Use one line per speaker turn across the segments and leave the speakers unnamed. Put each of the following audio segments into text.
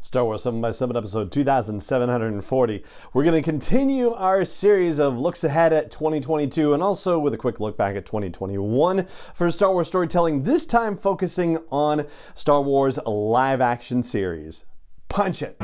Star Wars 7x7 episode 2740. We're going to continue our series of looks ahead at 2022 and also with a quick look back at 2021 for Star Wars storytelling, this time focusing on Star Wars live action series. Punch it!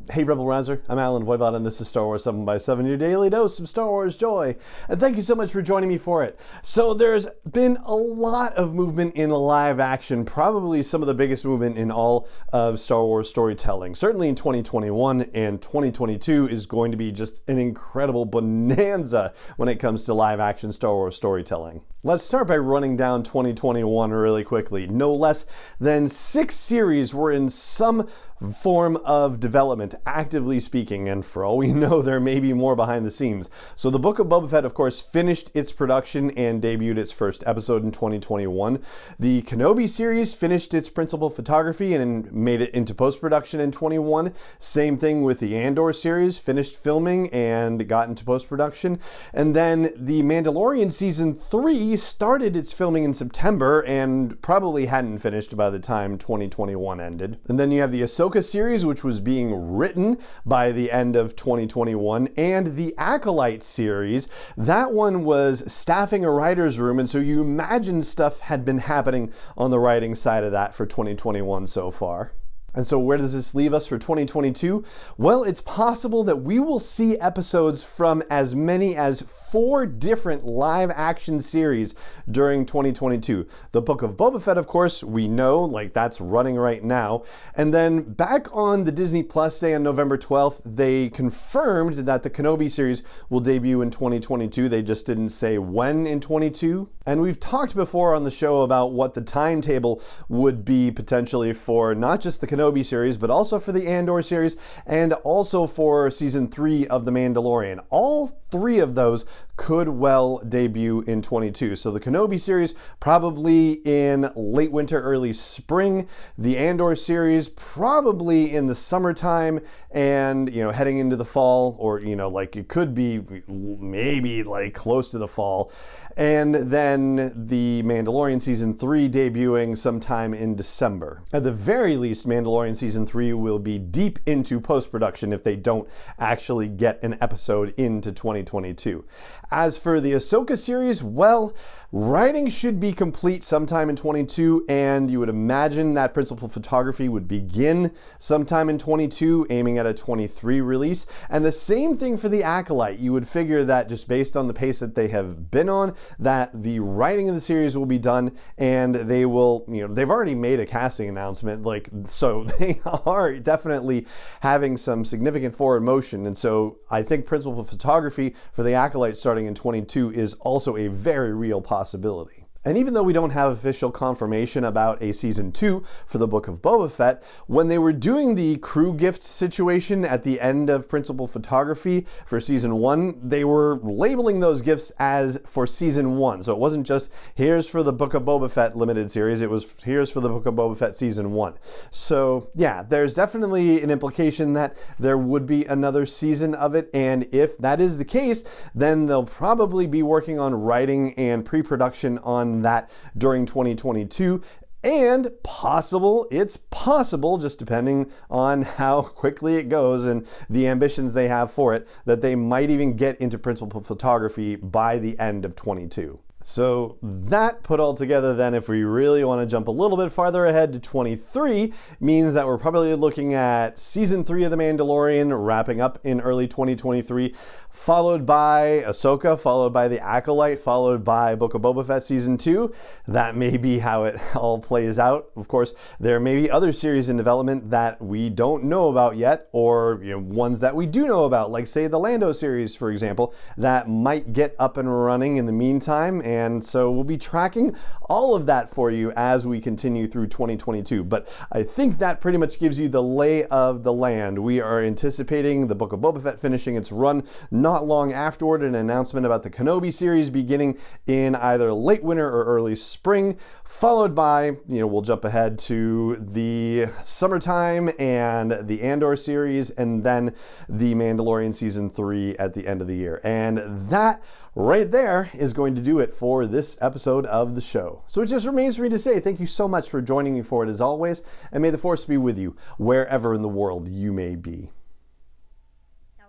Hey Rebel Rouser, I'm Alan Voivod and this is Star Wars 7x7, your daily dose of Star Wars joy. And thank you so much for joining me for it. So there's been a lot of movement in live action, probably some of the biggest movement in all of Star Wars storytelling. Certainly in 2021 and 2022 is going to be just an incredible bonanza when it comes to live action Star Wars storytelling. Let's start by running down 2021 really quickly. No less than 6 series were in some form of development, actively speaking, and for all we know, there may be more behind the scenes. So the Book of Boba Fett, of course, finished its production and debuted its first episode in 2021. The Kenobi series finished its principal photography and made it into post-production in 21. Same thing with the Andor series, finished filming and got into post-production. And then the Mandalorian Season 3 started its filming in September and probably hadn't finished by the time 2021 ended. And then you have the Ahsoka series, which was being written by the end of 2021, and the Acolyte series. That one was staffing a writer's room, and so you imagine stuff had been happening on the writing side of that for 2021 so far. And so where does this leave us for 2022? Well, it's possible that we will see episodes from as many as 4 different live action series during 2022. The Book of Boba Fett, of course, we know, like that's running right now. And then back on the Disney Plus Day on November 12th, they confirmed that the Kenobi series will debut in 2022. They just didn't say when in 22. And we've talked before on the show about what the timetable would be potentially for not just the Kenobi series, but also for the Andor series and also for season 3 of The Mandalorian. All 3 of those could well debut in 22. So the Kenobi series probably in late winter, early spring. The Andor series probably in the summertime and, heading into the fall, or, like it could be maybe like close to the fall. And then the Mandalorian Season 3 debuting sometime in December. At the very least, Mandalorian Season 3 will be deep into post-production if they don't actually get an episode into 2022. As for the Ahsoka series, well, writing should be complete sometime in 22, and you would imagine that principal photography would begin sometime in 22, aiming at a 23 release. And the same thing for the Acolyte. You would figure that just based on the pace that they have been on, that the writing of the series will be done, and they will, they've already made a casting announcement, so they are definitely having some significant forward motion. And so I think principal photography for the Acolyte starting in 22 is also a very real possibility. And even though we don't have official confirmation about a season 2 for the Book of Boba Fett, when they were doing the crew gift situation at the end of principal photography for season 1, they were labeling those gifts as for season 1. So it wasn't just here's for the Book of Boba Fett limited series, it was here's for the Book of Boba Fett season 1. So yeah, there's definitely an implication that there would be another season of it, and if that is the case, then they'll probably be working on writing and pre-production on that during 2022, and it's possible, just depending on how quickly it goes and the ambitions they have for it, that they might even get into principal photography by the end of 22. So that put all together then, if we really want to jump a little bit farther ahead to 23, means that we're probably looking at season 3 of The Mandalorian wrapping up in early 2023, followed by Ahsoka, followed by The Acolyte, followed by Book of Boba Fett season 2. That may be how it all plays out. Of course, there may be other series in development that we don't know about yet, or ones that we do know about, like say the Lando series, for example, that might get up and running in the meantime. And so we'll be tracking all of that for you as we continue through 2022. But I think that pretty much gives you the lay of the land. We are anticipating the Book of Boba Fett finishing its run not long afterward, an announcement about the Kenobi series beginning in either late winter or early spring, followed by, we'll jump ahead to the summertime and the Andor series, and then the Mandalorian season 3 at the end of the year. And that right there is going to do it for this episode of the show. So it just remains for me to say thank you so much for joining me for it as always, and may the Force be with you wherever in the world you may be.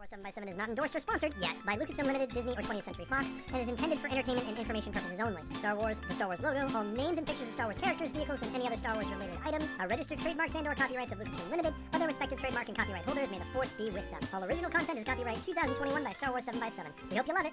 7x7 is not endorsed or sponsored yet by Lucasfilm Limited, Disney, or 20th Century Fox, and is intended for entertainment and information purposes only. Star Wars, the Star Wars logo, all names and pictures of Star Wars characters, vehicles, and any other Star Wars related items are registered trademarks and/or copyrights of Lucasfilm Limited, or their respective trademark and copyright holders. May the Force be with them. All original content is copyright 2021 by Star Wars 7x7. We hope you love it.